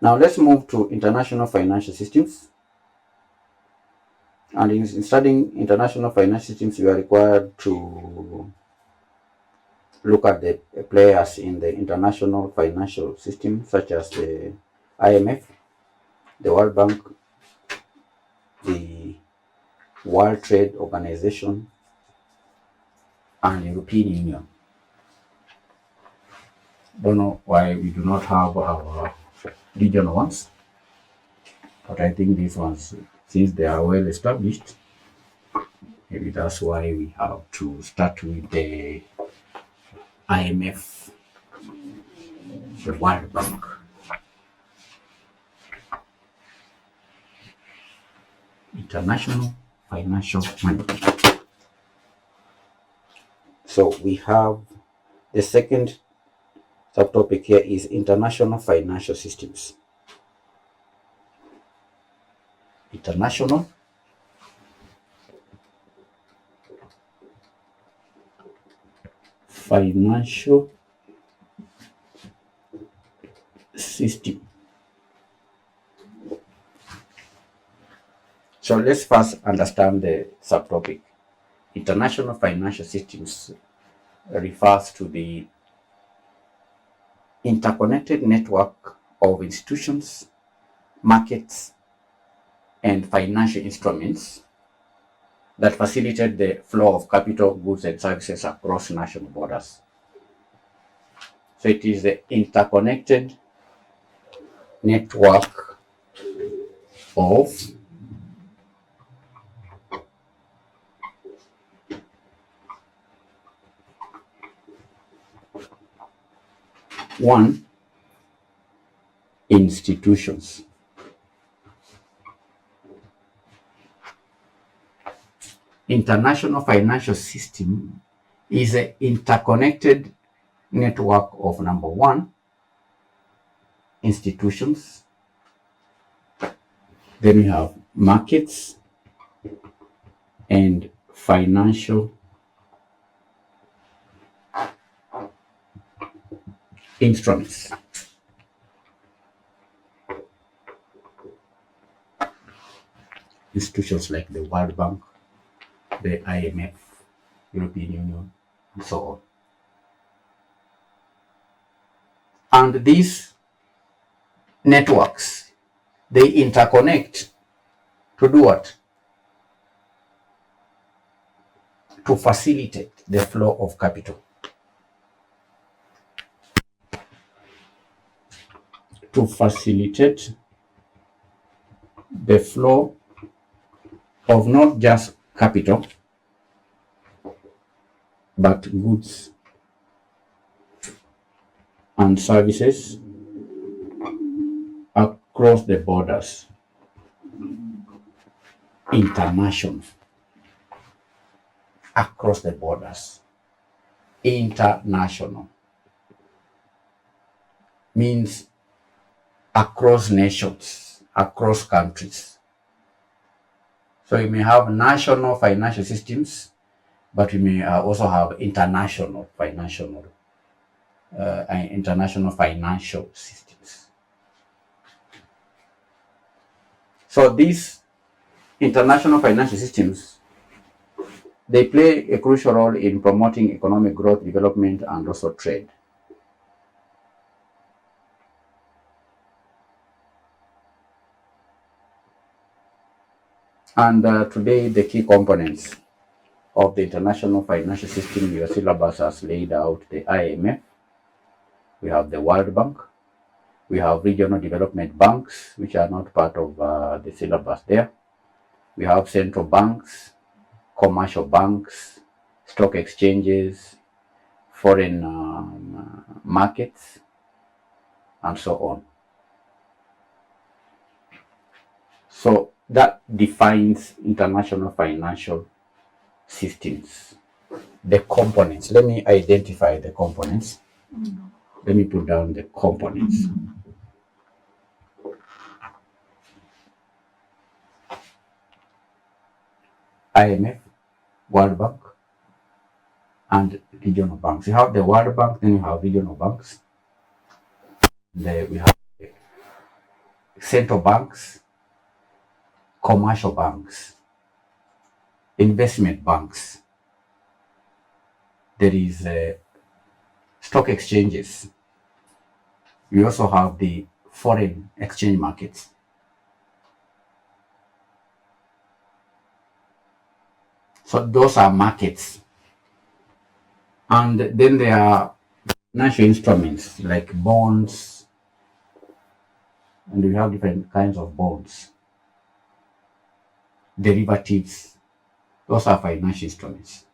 Now let's move to international financial systems. And in studying international financial systems, you are required to look at the players in the international financial system, such as the IMF, the World Bank, the World Trade Organization, and European Union. Don't know why we do not have our regional ones, but I think these ones, since they are well established, maybe that's why we have to start with the IMF, the World Bank. International financial management. So we have the second subtopic here is international financial systems. International financial system. So let's first understand the subtopic. International financial systems refers to the interconnected network of institutions, markets, and financial instruments that facilitate the flow of capital, goods, and services across national borders. So it is the interconnected network of one, institutions. International financial system is an interconnected network of number one, institutions. Then we have markets and financial instruments. Institutions like the World Bank, the IMF, European Union, and so on. And these networks, they interconnect to do what? To facilitate the flow of capital. To facilitate the flow of not just capital, but goods and services across the borders. International. Across the borders. International means across nations, across countries. So you may have national financial systems, but you may also have international financial systems. So these international financial systems, they play a crucial role in promoting economic growth, development, and also trade. And today, the key components of the international financial system, your syllabus has laid out the IMF, we have the World Bank, we have regional development banks, which are not part of the syllabus there. We have central banks, commercial banks, stock exchanges, foreign markets, and so on. So that defines international financial systems. The components. Let me identify the components. Let me put down the components. IMF, World Bank, and regional banks. You have the World Bank, then you have regional banks. Then we have central banks, commercial banks, investment banks. There is stock exchanges. We also have the foreign exchange markets. So those are markets. And then there are financial instruments like bonds, and we have different kinds of bonds. Derivatives, those are financial instruments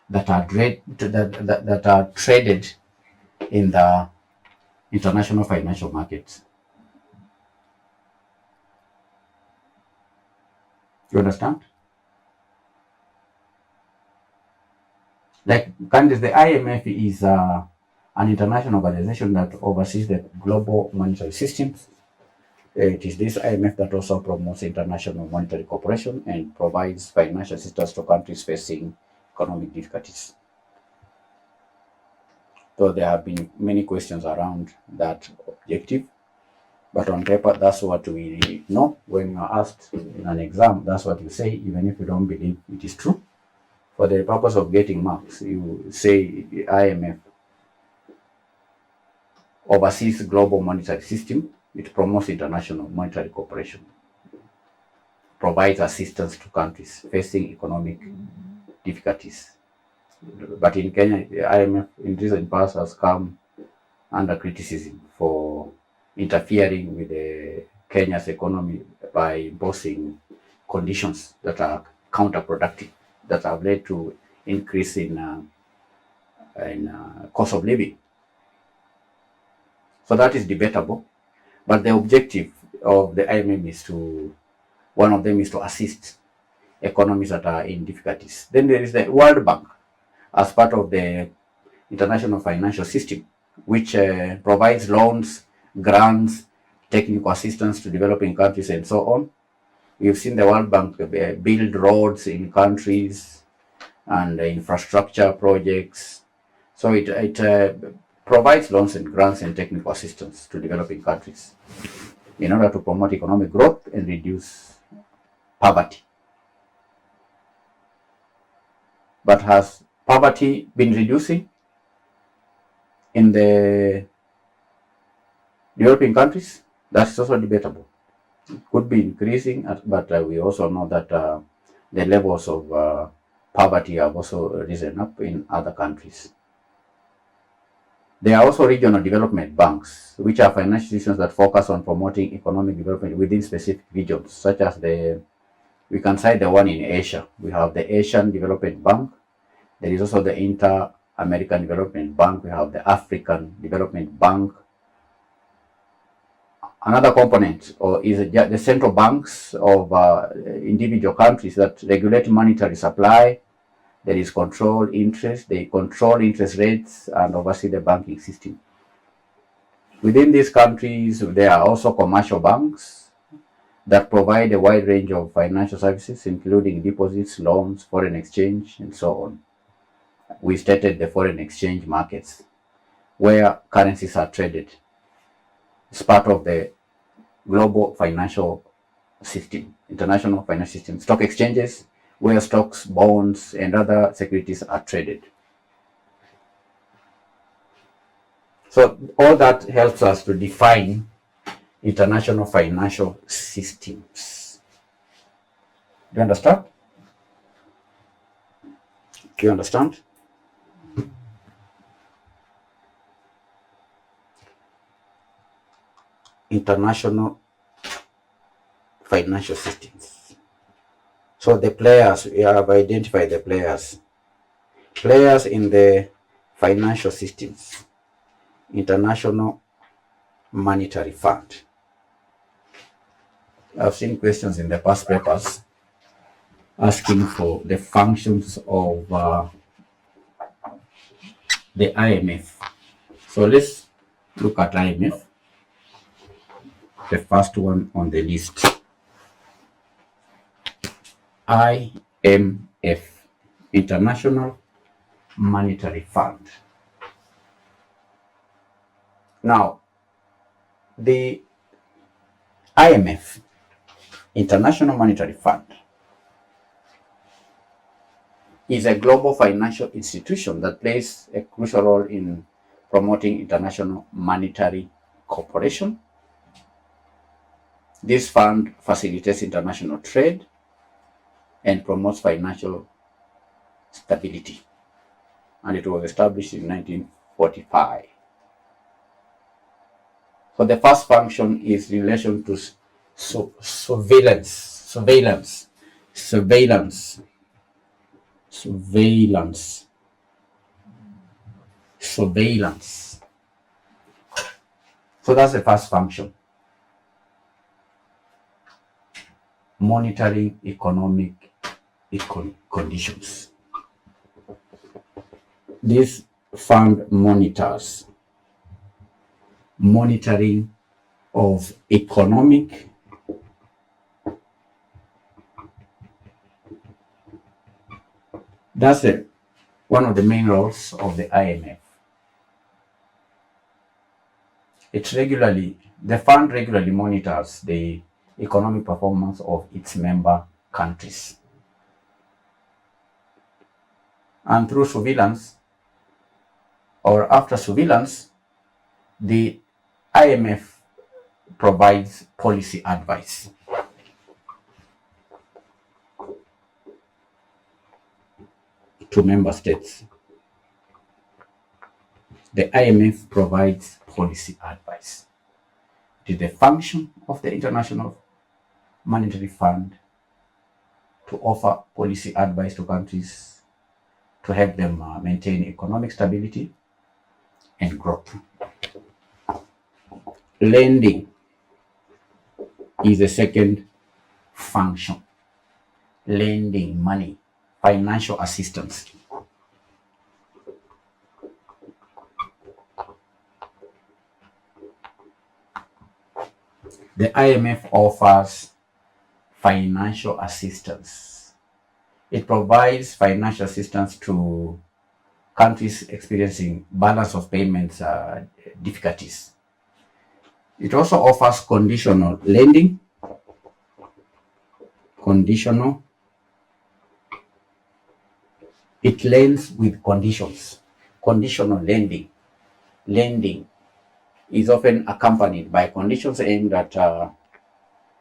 that are traded in the international financial markets. You understand? Like countries, the IMF is an international organization that oversees the global monetary systems. It is this IMF that also promotes international monetary cooperation and provides financial assistance to countries facing economic difficulties. So there have been many questions around that objective, but on paper, that's what we know. When you're asked in an exam, that's what you say, even if you don't believe it is true. For the purpose of getting marks, you say IMF oversees global monetary system. It promotes international monetary cooperation, provides assistance to countries facing economic difficulties. But in Kenya, the IMF in recent past has come under criticism for interfering with Kenya's economy by imposing conditions that are counterproductive, that have led to increase in cost of living. So that is debatable. But the objective of the IMF is one of them is to assist economies that are in difficulties. Then there is the World Bank as part of the international financial system, which provides loans, grants, technical assistance to developing countries, and so on. We've seen the World Bank build roads in countries and infrastructure projects. So it provides loans and grants and technical assistance to developing countries in order to promote economic growth and reduce poverty. But has poverty been reducing in the developing countries? That's also debatable. It could be increasing, but we also know that the levels of poverty have also risen up in other countries. There are also regional development banks, which are financial institutions that focus on promoting economic development within specific regions, such as we can cite the one in Asia. We have the Asian Development Bank. There is also the Inter-American Development Bank. We have the African Development Bank. Another component is the central banks of individual countries that regulate monetary supply. There is control interest. They control interest rates and oversee the banking system. Within these countries, there are also commercial banks that provide a wide range of financial services, including deposits, loans, foreign exchange, and so on. We stated the foreign exchange markets, where currencies are traded. It's part of the global financial system, international financial system. Stock exchanges, where stocks, bonds, and other securities are traded. So all that helps us to define international financial systems. Do you understand? Do you understand? International financial systems. So the players, we have identified the players. Players in the financial systems. International Monetary Fund. I've seen questions in the past papers asking for the functions of the IMF. So let's look at IMF, the first one on the list. IMF, International Monetary Fund. Now, the IMF, International Monetary Fund, is a global financial institution that plays a crucial role in promoting international monetary cooperation. This fund facilitates international trade and promotes financial stability, and it was established in 1945. So the first function is in relation to surveillance. So that's the first function. Monitoring economic conditions. This fund monitors monitoring of economic that's one of the main roles of the IMF. The fund regularly monitors the economic performance of its member countries. And through surveillance or after surveillance, the IMF provides policy advice. To member states. The IMF provides policy advice. It is the function of the International Monetary Fund to offer policy advice to countries to help them maintain economic stability and growth. Lending is the second function. Lending money, financial assistance. The IMF offers financial assistance. It provides financial assistance to countries experiencing balance of payments difficulties. It also offers conditional lending. It lends with conditions. Conditional lending. Lending is often accompanied by conditions aimed at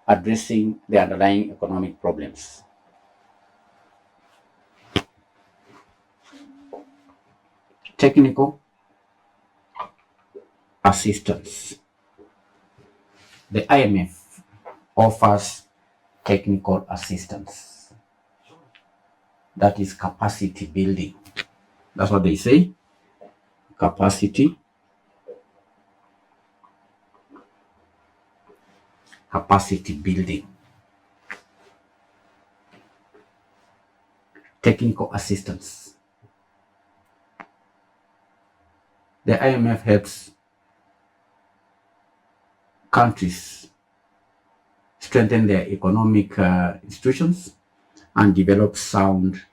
addressing the underlying economic problems. Technical assistance. The IMF offers technical assistance. That is capacity building. That's what they say. Capacity building. Technical assistance. The IMF helps countries strengthen their economic institutions and develop sound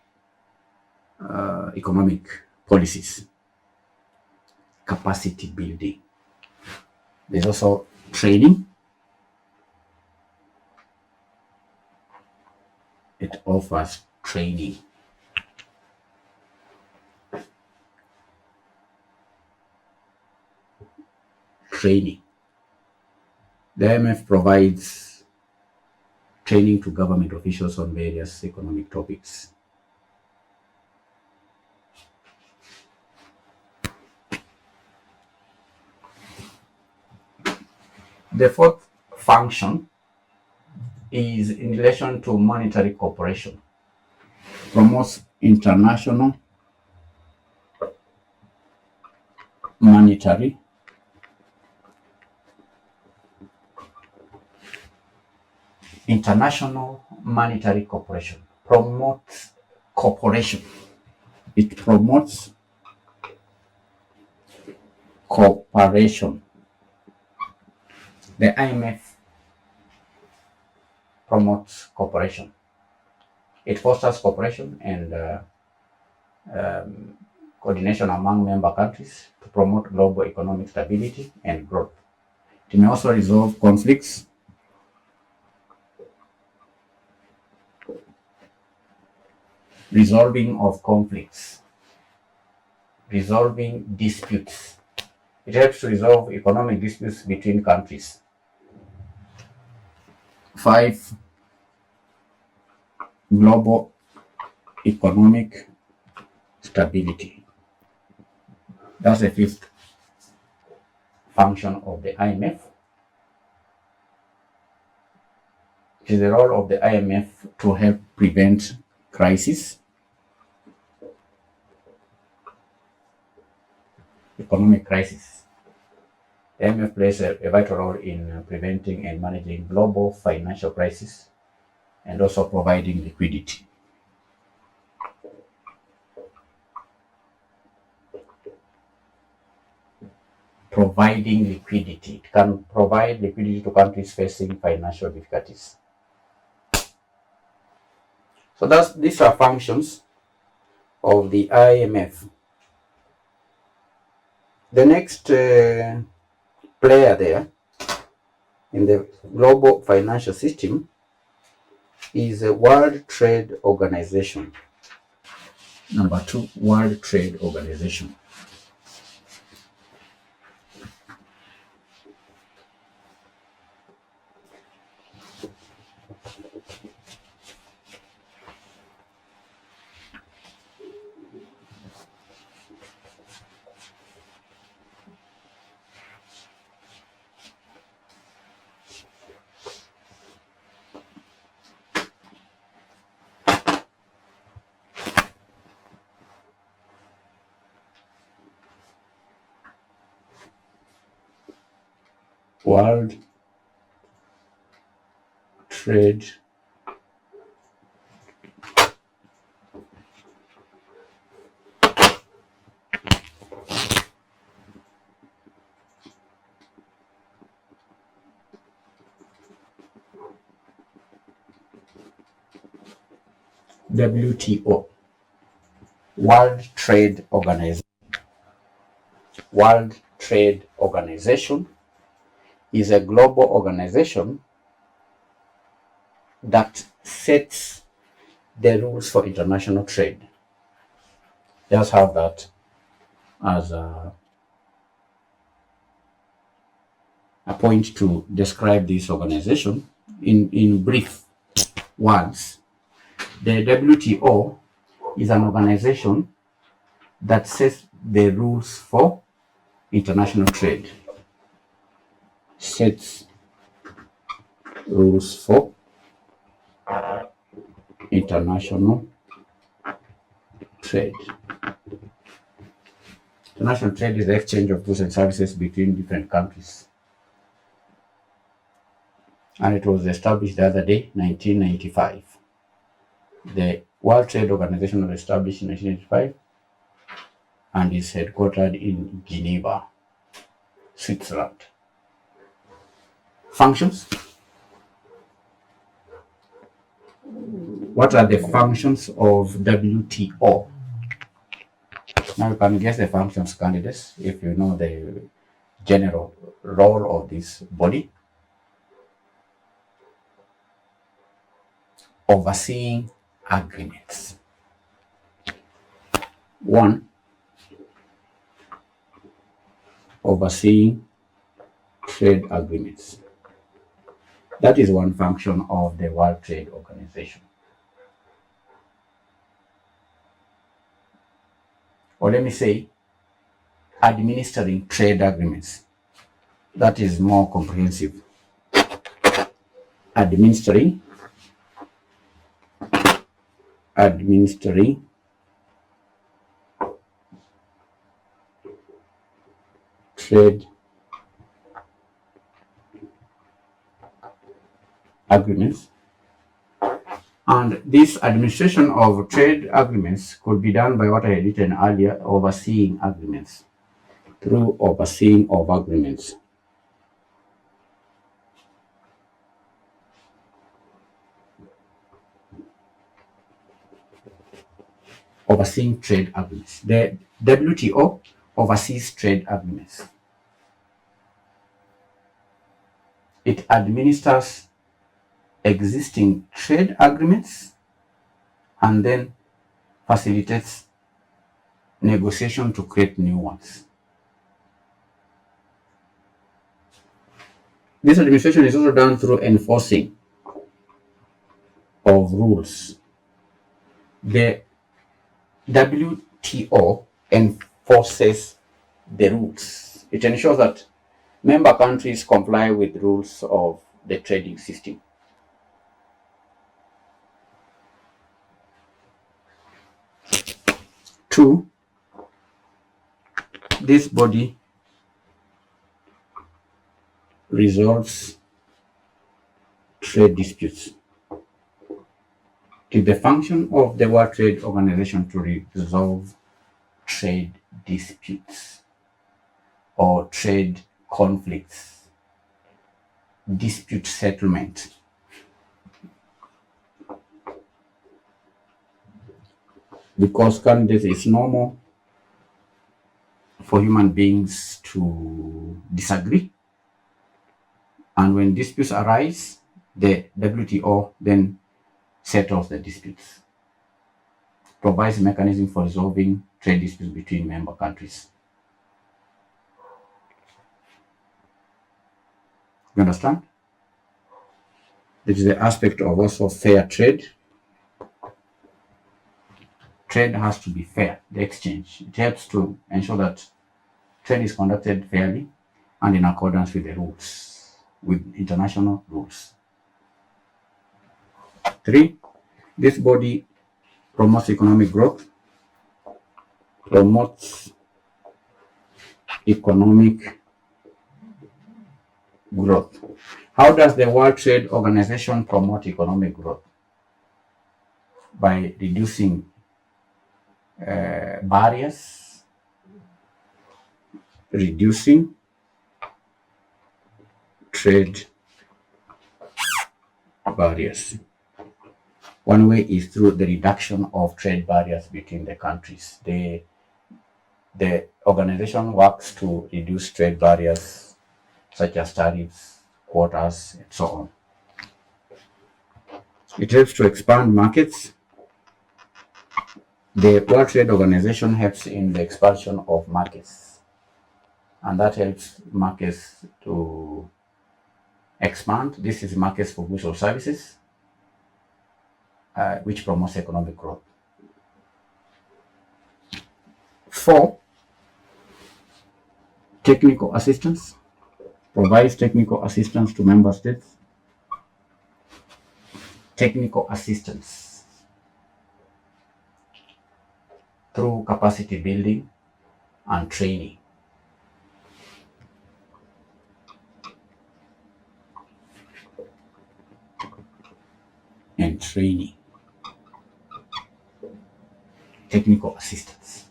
economic policies. Capacity building. There's also training. It offers training. The IMF provides training to government officials on various economic topics. The fourth function is in relation to monetary cooperation. Promotes international monetary cooperation. Promotes cooperation. It promotes cooperation. The IMF promotes cooperation. It fosters cooperation and coordination among member countries to promote global economic stability and growth. It may also resolve conflicts, resolving of conflicts, resolving disputes. It helps to resolve economic disputes between countries. 5. Global economic stability. That's the 5th function of the IMF. It is the role of the IMF to help prevent crisis, economic crisis. The IMF plays a vital role in preventing and managing global financial crisis and also providing liquidity. Providing liquidity. It can provide liquidity to countries facing financial difficulties. So these are functions of the IMF. The next player there in the global financial system is the World Trade Organization. Number 2, World Trade Organization. World Trade WTO. World Trade Organization. World Trade Organization is a global organization that sets the rules for international trade. Just have that as a point to describe this organization in brief words. The WTO is an organization that sets the rules for international trade. Sets rules for international trade. International trade is the exchange of goods and services between different countries. And it was established the other day, 1995. The World Trade Organization was established in 1995 and is headquartered in Geneva, Switzerland. Functions. What are the functions of WTO? Now you can guess the functions, candidates, if you know the general role of this body. Overseeing agreements. 1. Overseeing trade agreements. That is one function of the World Trade Organization. Or let me say, administering trade agreements. That is more comprehensive. Administering trade agreements. And this administration of trade agreements could be done by what I had written earlier, overseeing agreements, through overseeing of agreements. overseeing trade agreements. The WTO oversees trade agreements. It administers existing trade agreements and then facilitates negotiation to create new ones. This administration is also done through enforcing of rules. The WTO enforces the rules. It ensures that member countries comply with rules of the trading system. Two, this body resolves trade disputes. It is the function of the World Trade Organization to resolve trade disputes or trade conflicts, dispute settlement. Because currently it's normal for human beings to disagree, and when disputes arise, the WTO then settles the disputes, provides a mechanism for resolving trade disputes between member countries. You understand? This is the aspect of also fair trade. Trade has to be fair, the exchange. It helps to ensure that trade is conducted fairly and in accordance with the rules, with international rules. 3, this body promotes economic growth, promotes economic growth. How does the World Trade Organization promote economic growth? By reducing barriers, reducing trade barriers. One way is through the reduction of trade barriers between the countries. The organization works to reduce trade barriers such as tariffs, quotas, and so on. It helps to expand markets. The World Trade Organization helps in the expansion of markets, and that helps markets to expand. This is markets for goods or services, which promotes economic growth. 4, technical assistance. Provides technical assistance to member states. Technical assistance through capacity building and training. Technical assistance,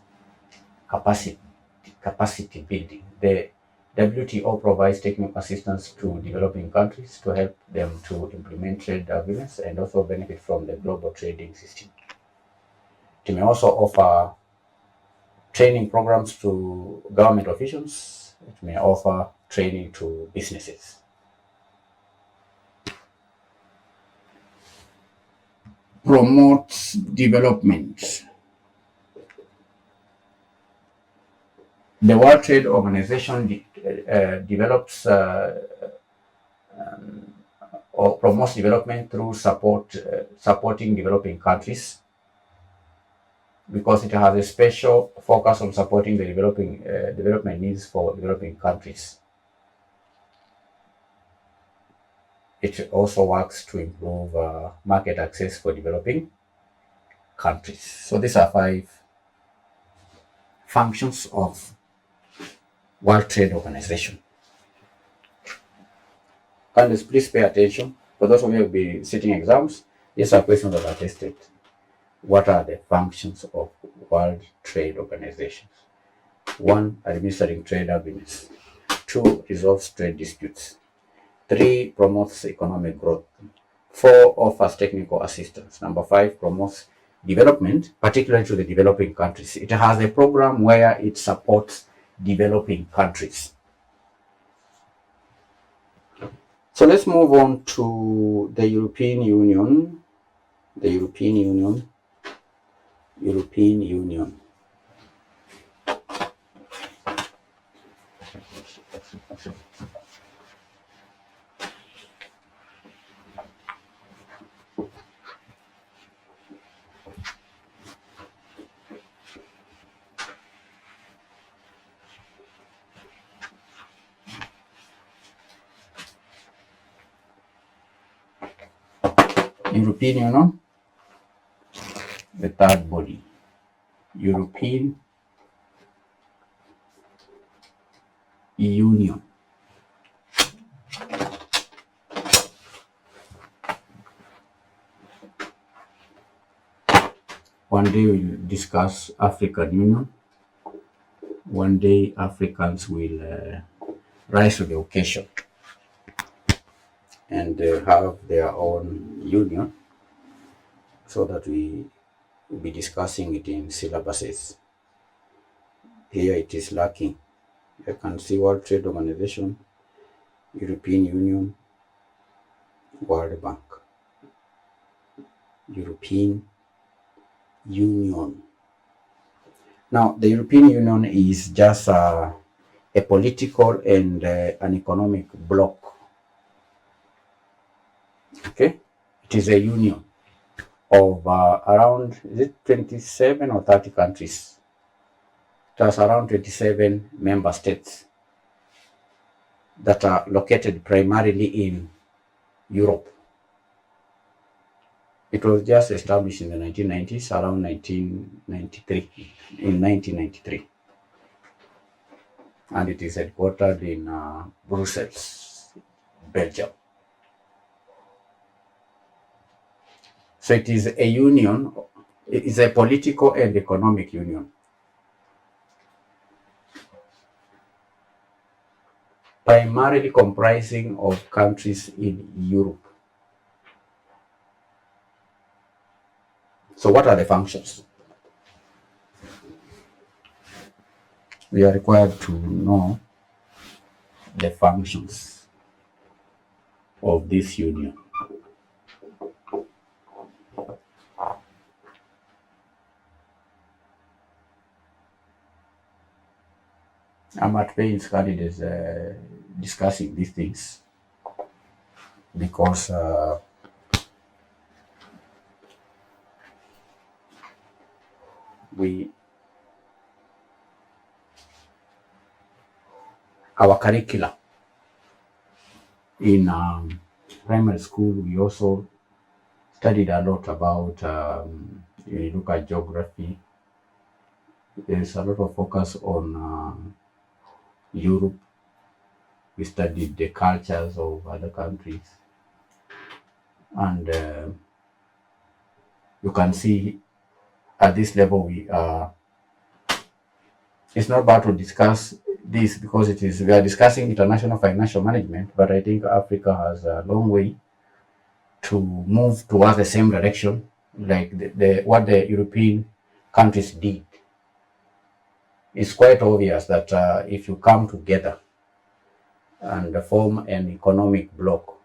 capacity building. The WTO provides technical assistance to developing countries to help them to implement trade agreements and also benefit from the global trading system. It may also offer training programs to government officials. It may offer training to businesses. Promotes development. The World Trade Organization develops or promotes development through supporting developing countries, because it has a special focus on supporting the development needs for developing countries. It also works to improve market access for developing countries. So these are 5 functions of World Trade Organization. Candidates, please pay attention. For those of you who will be sitting exams, these are questions that are tested. What are the functions of World Trade Organizations? 1, administering trade agreements. 2, resolves trade disputes. 3, promotes economic growth. 4, offers technical assistance. Number 5, promotes development, particularly to the developing countries. It has a program where it supports developing countries. So let's move on to the European Union. The European Union. European Union. European Union, the third body. European Union. One day we'll discuss African Union. One day Africans will rise to the occasion and have their own union, so that we will be discussing it in syllabuses. Here it is lacking. You can see World Trade Organization, European Union, World Bank, European Union. Now, the European Union is just a political and an economic bloc. Okay, it is a union of around, is it 27 or 30 countries? It has around 27 member states that are located primarily in Europe. It was just established in the 1990s, around 1993, in 1993. And it is headquartered in Brussels, Belgium. So it is a union, it is a political and economic union. Primarily comprising of countries in Europe. So what are the functions? We are required to know the functions of this union. I'm at pains candidates discussing these things because our curricula in primary school, we also studied a lot about, you look at geography, there's a lot of focus on Europe. We studied the cultures of other countries. And you can see at this level, we are, it's not bad to discuss this because we are discussing international financial management, but I think Africa has a long way to move towards the same direction, like what the European countries did. It's quite obvious that if you come together and form an economic bloc,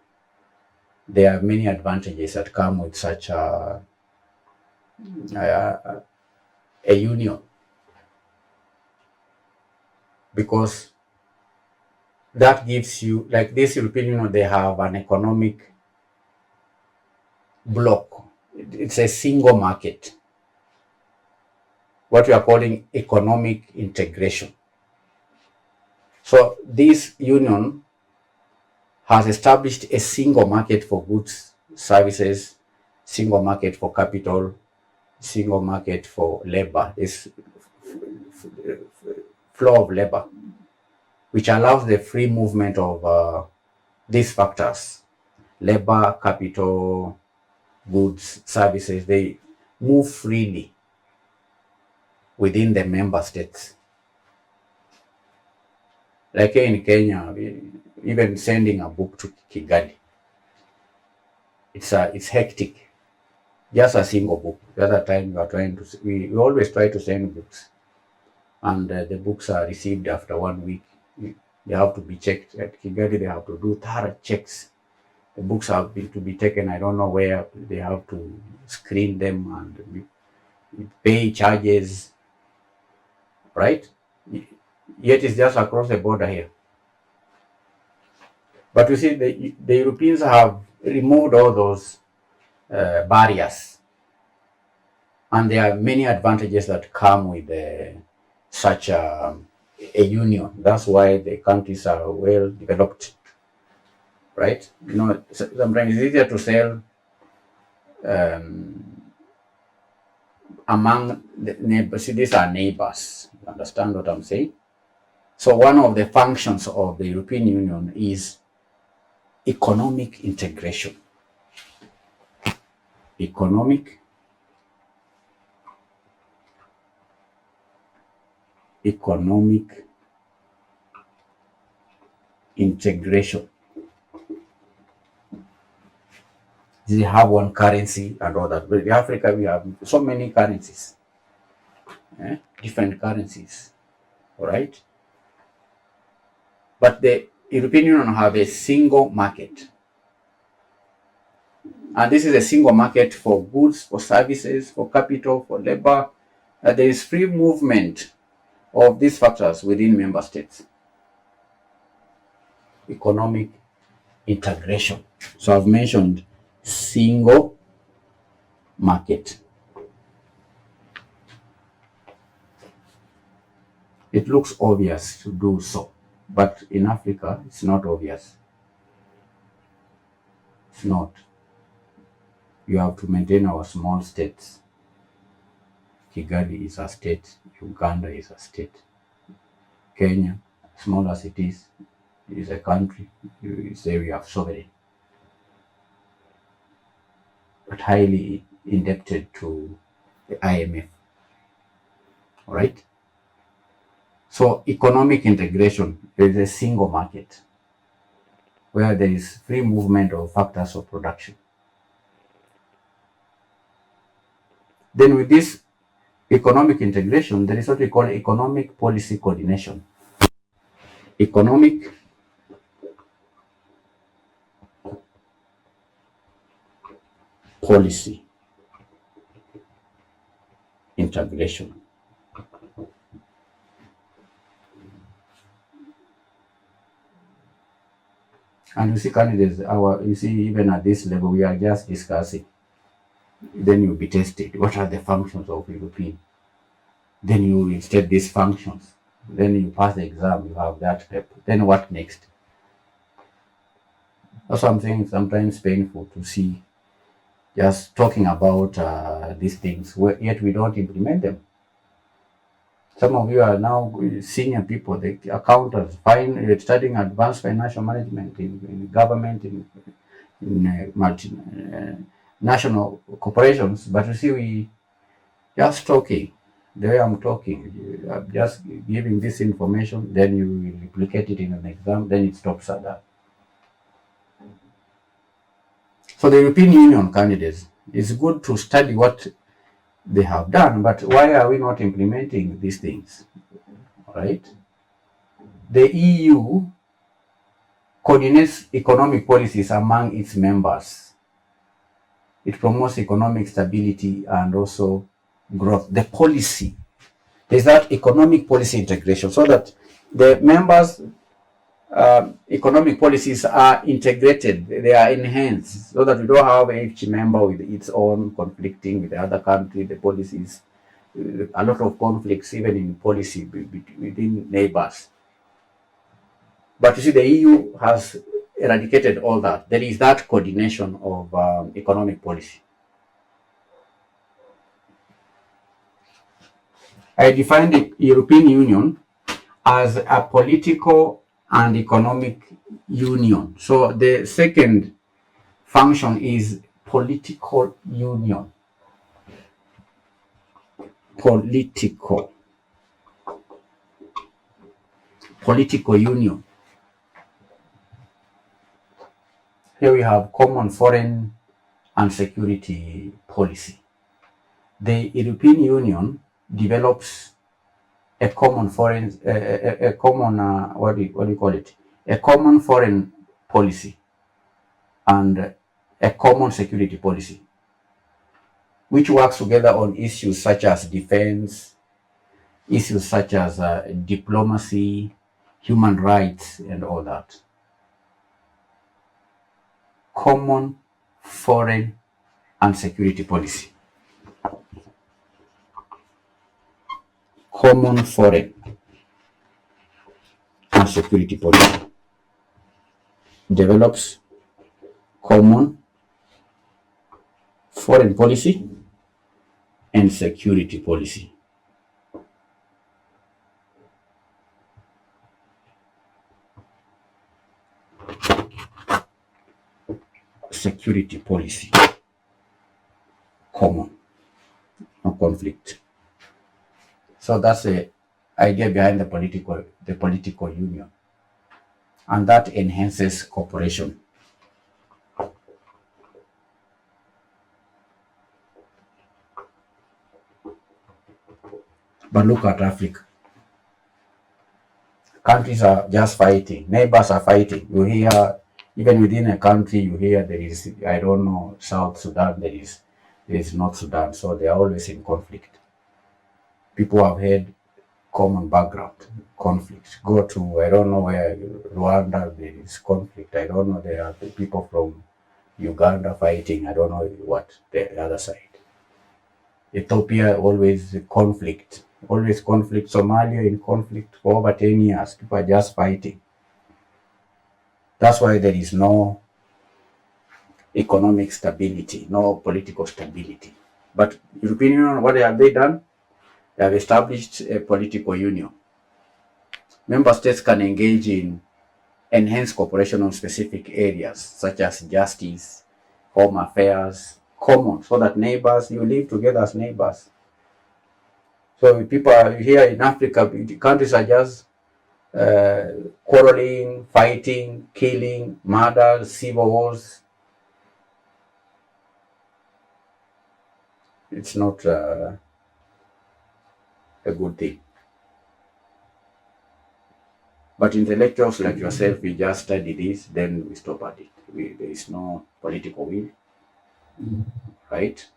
there are many advantages that come with such a union, because that gives you, like this European Union, they have an economic bloc. It's a single market, what we are calling economic integration. So this union has established a single market for goods, services, single market for capital, single market for labor, this flow of labor, which allows the free movement of these factors: labor, capital, goods, services. They move freely within the member states. Like here in Kenya, even sending a book to Kigali, it's hectic. just a single book. The other time we always try to send books, and the books are received after 1 week. They have to be checked at Kigali. They have to do thorough checks. The books have to be taken. I don't know where. They have to screen them and pay charges, right? Yet it's just across the border here. But you see, the Europeans have removed all those barriers, and there are many advantages that come with such a union. That's why the countries are well developed, right? You know, sometimes it's easier to sell among the neighbors. See, these are neighbors. You understand what I'm saying? So one of the functions of the European Union is economic integration. Economic integration. They have one currency and all that. But in Africa, we have so many currencies, different currencies, all right? But the European Union have a single market. And this is a single market for goods, for services, for capital, for labor. There is free movement of these factors within member states. Economic integration. So I've mentioned single market. It looks obvious to do so, but in Africa, it's not obvious. It's not. You have to maintain our small states. Kigali is a state. Uganda is a state. Kenya, small as it is a country. You say we have sovereign, but highly indebted to the IMF. All right. So economic integration is a single market where there is free movement of factors of production. Then with this economic integration, there is what we call economic policy coordination. Economic policy integration. And you see, candidates, you see, even at this level, we are just discussing. Then you'll be tested. What are the functions of European? Then you state these functions. Then you pass the exam, you have that paper. Then what next? That's something sometimes painful to see. Just talking about these things, yet we don't implement them. Some of you are now senior people, the accountants, studying advanced financial management in government, in multinational corporations. But you see, we just talking. The way I'm talking, I'm just giving this information, then you will replicate it in an exam, then it stops at that. So the European Union candidates, it's good to study what they have done, but why are we not implementing these things? All right. The EU coordinates economic policies among its members. It promotes economic stability and also growth. The policy, there's that economic policy integration so that the members' economic policies are integrated, they are enhanced, so that we don't have each member with its own conflicting with the other country, the policies, a lot of conflicts even in policy within neighbors. But you see, the EU has eradicated all that. There is that coordination of economic policy. I define the European Union as a political and economic union. So the second function is political union. Political union. Here we have common foreign and security policy. The European Union develops a common foreign, a common, what do you call it? A common foreign policy and a common security policy, which works together on issues such as defense, issues such as diplomacy, human rights, and all that. Common foreign and security policy. Common foreign and security policy develops common foreign policy and security policy. Security policy. Common, no conflict. So that's the idea behind the political union, and that enhances cooperation. But look at Africa. Countries are just fighting. Neighbors are fighting. You hear, even within a country, you hear there is, I don't know, South Sudan, there is North Sudan. So they are always in conflict. People have had common background, conflict. Go to, I don't know where, Rwanda, there is conflict. I don't know, there are people from Uganda fighting. I don't know what, the other side. Ethiopia, always conflict. Always conflict. Somalia in conflict for over 10 years. People are just fighting. That's why there is no economic stability, no political stability. But European Union, what have they done? They have established a political union. Member states can engage in enhanced cooperation on specific areas such as justice, home affairs, common, so that neighbors, you live together as neighbors. So people are here in Africa, the countries are just quarreling, fighting, killing, murders, civil wars. It's not a good thing. But intellectuals like yourself, we just study this, then we stop at it. There is no political will, right?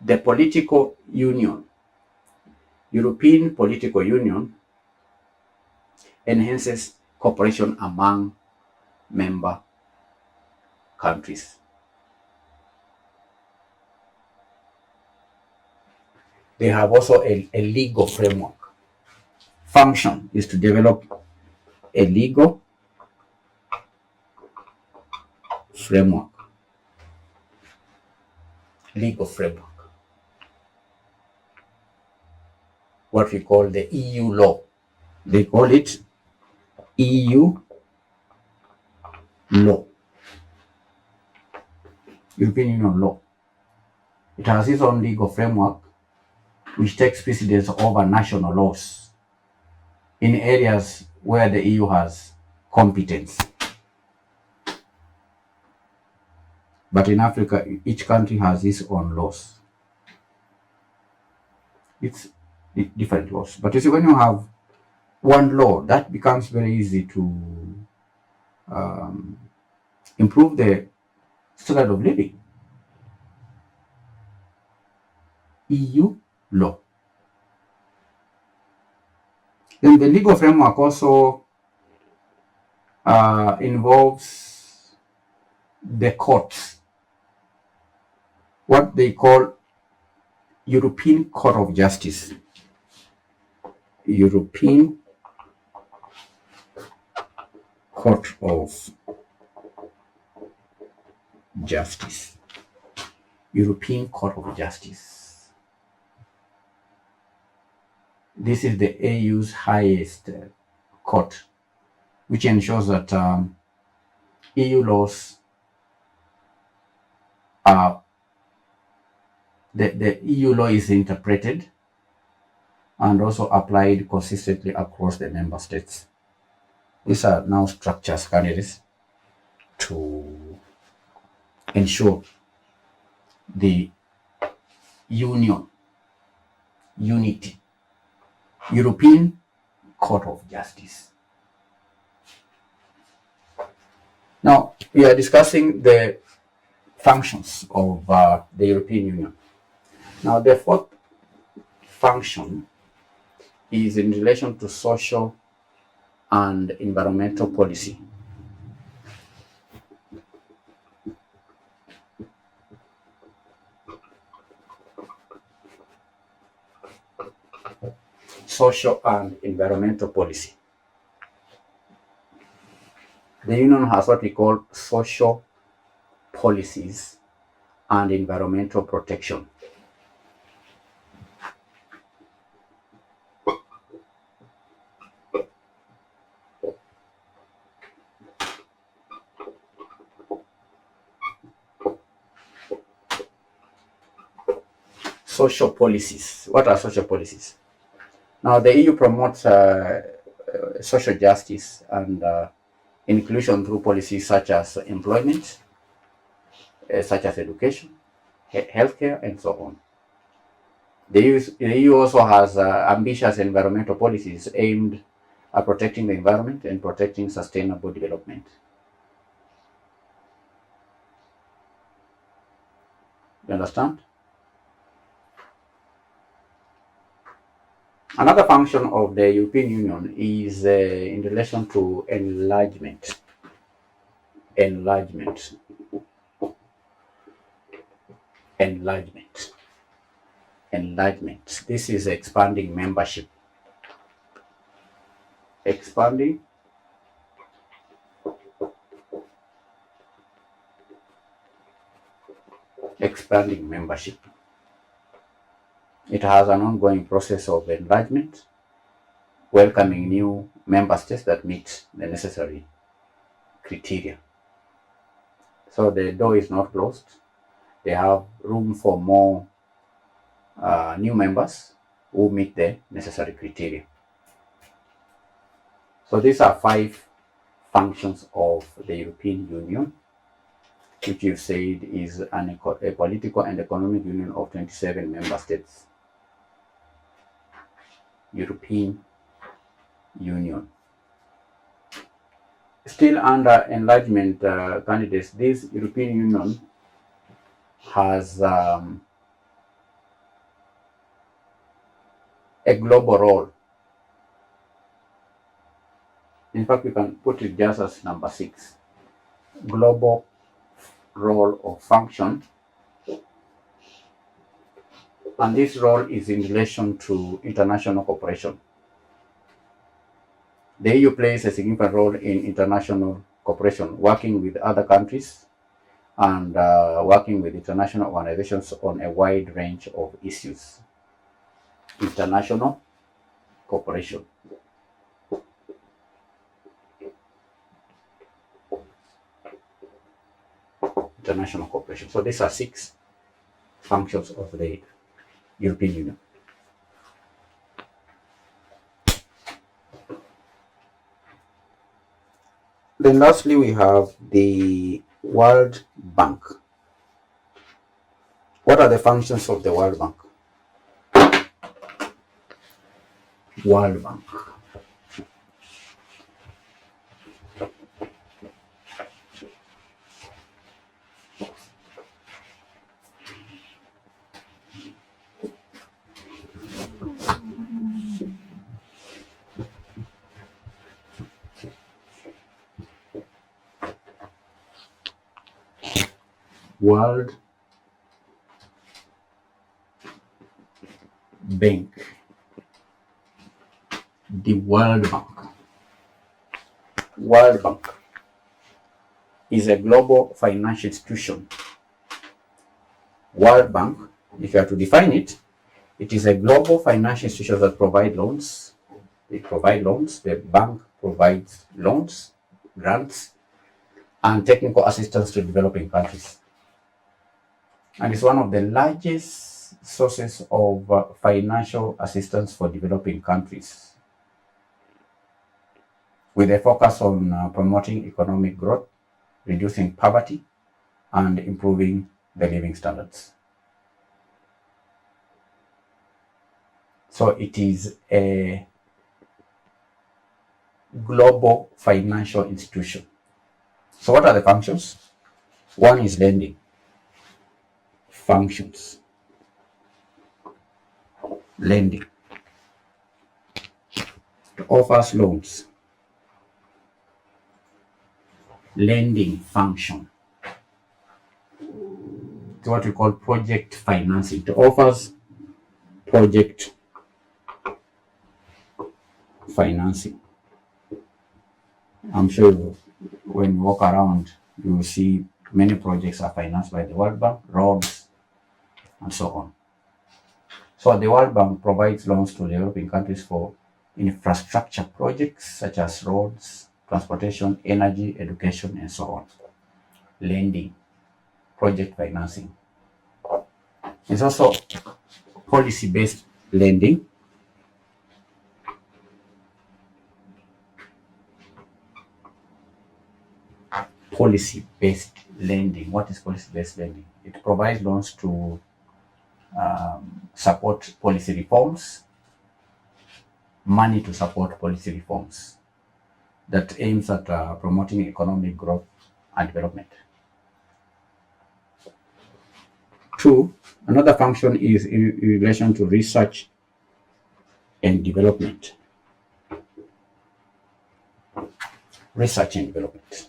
The political union, European political union, enhances cooperation among member countries. They have also a legal framework. Function is to develop a legal framework. Legal framework. What we call the EU law. They call it EU law. European Union law. It has its own legal framework which takes precedence over national laws in areas where the EU has competence. But in Africa, each country has its own laws. It's different laws. But you see, when you have one law, that becomes very easy to improve the standard of living. EU law. Then the legal framework also involves the courts, what they call European Court of Justice. European Court of Justice. European Court of Justice. This is the EU's highest court, which ensures that EU laws are, the EU law is interpreted and also applied consistently across the member states. These are now structures candidates to ensure the unity, European Court of Justice. Now, we are discussing the functions of the European Union. Now, the fourth function is in relation to social and environmental policy. Social and environmental policy. The Union has what we call social policies and environmental protection. Social policies. What are social policies? Now, the EU promotes social justice and inclusion through policies such as employment, such as education, healthcare, and so on. The EU also has ambitious environmental policies aimed at protecting the environment and protecting sustainable development. You understand? Another function of the European Union is in relation to enlargement. Enlargement. This is expanding membership. Expanding membership. It has an ongoing process of enlargement, welcoming new member states that meet the necessary criteria. So the door is not closed. They have room for more new members who meet the necessary criteria. So these are 5 functions of the European Union, which you've said is a political and economic union of 27 member states. European Union. Still under enlargement candidates, this European Union has a global role. In fact, we can put it just as number 6. Global role or function. And this role is in relation to international cooperation. The EU plays a significant role in international cooperation, working with other countries and working with international organizations on a wide range of issues. International cooperation. International cooperation. So these are 6 functions of the European Union. Then lastly, we have the World Bank. What are the functions of the World Bank? World Bank. World Bank. The World Bank. World Bank is a global financial institution. World Bank, if you have to define it, it is a global financial institution that provides loans. They provide loans. The bank provides loans, grants, and technical assistance to developing countries. And it's one of the largest sources of financial assistance for developing countries, with a focus on promoting economic growth, reducing poverty, and improving the living standards. So it is a global financial institution. So what are the functions? One is lending. Functions. Lending. It offers loans. Lending function. It's what we call project financing. It offers project financing. I'm sure when you walk around, you will see many projects are financed by the World Bank, roads, and so on. So the World Bank provides loans to developing countries for infrastructure projects such as roads, transportation, energy, education, and so on. Lending, project financing. It's also policy-based lending. Policy-based lending. What is policy-based lending? It provides loans to support policy reforms, money to support policy reforms that aims at promoting economic growth and development. Two, another function is in relation to research and development. Research and development.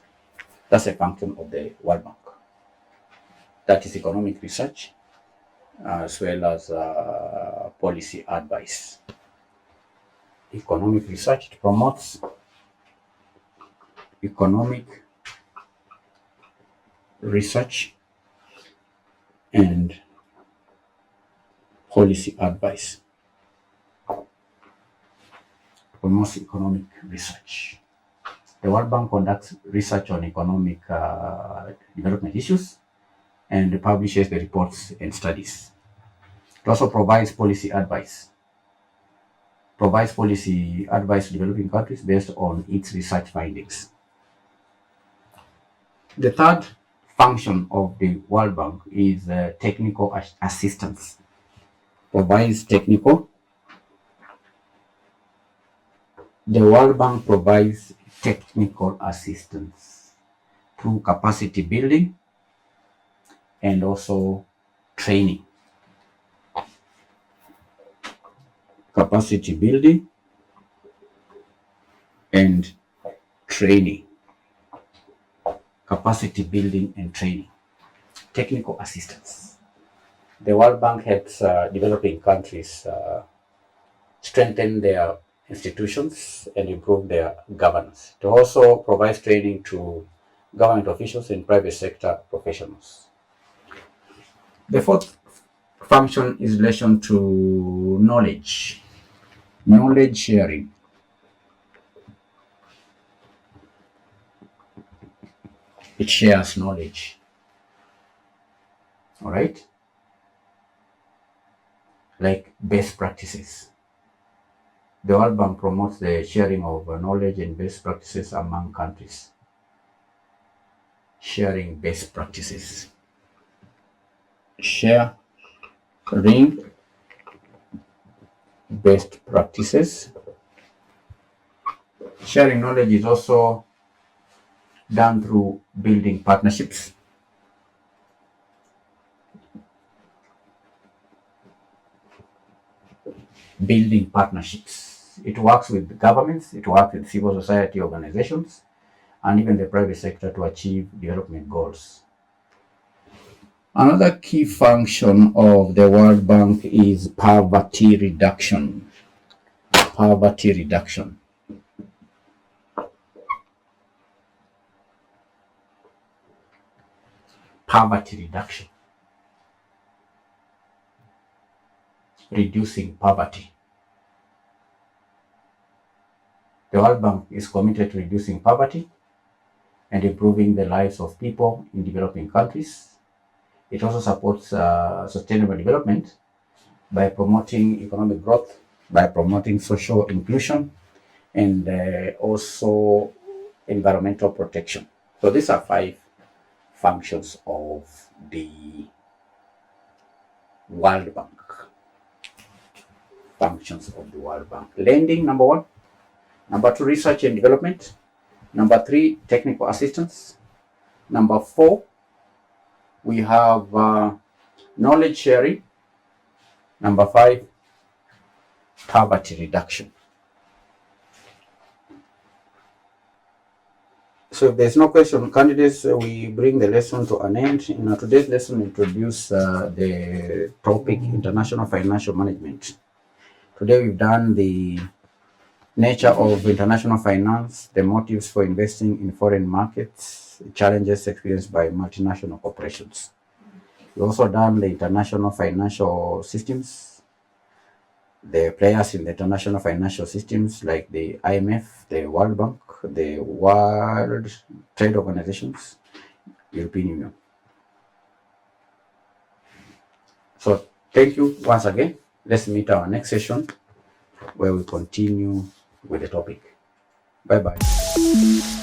That's a function of the World Bank. That is economic research as well as policy advice. Economic research, it promotes economic research and policy advice. Promotes economic research. The World Bank conducts research on economic development issues and publishes the reports and studies. It also provides policy advice. Provides policy advice to developing countries based on its research findings. The third function of the World Bank is technical assistance. Provides technical. The World Bank provides technical assistance through capacity building and also training. Capacity building and training. Capacity building and training. Technical assistance. The World Bank helps developing countries strengthen their institutions and improve their governance. It also provides training to government officials and private sector professionals. The fourth function is in relation to knowledge. Knowledge sharing. It shares knowledge. All right? Like best practices. The World Bank promotes the sharing of knowledge and best practices among countries. Sharing best practices. Sharing best practices. Sharing knowledge is also done through building partnerships. Building partnerships. It works with governments, it works with civil society organizations, and even the private sector to achieve development goals. Another key function of the World Bank is poverty reduction. Poverty reduction. Poverty reduction. Reducing poverty. The World Bank is committed to reducing poverty and improving the lives of people in developing countries. It also supports sustainable development by promoting economic growth, by promoting social inclusion, and also environmental protection. So these are 5 functions of the World Bank. Functions of the World Bank. Lending, number 1. Number 2, research and development. Number 3, technical assistance. Number 4, we have knowledge sharing. Number 5, poverty reduction. So if there's no question, candidates, we bring the lesson to an end. In today's lesson, we introduce the topic international financial management. Today we've done the nature of international finance, the motives for investing in foreign markets, challenges experienced by multinational corporations. We've also done the international financial systems, the players in the international financial systems like the IMF, the World Bank, the World Trade Organizations, European Union. So thank you once again. Let's meet our next session where we continue with the topic. Bye-bye.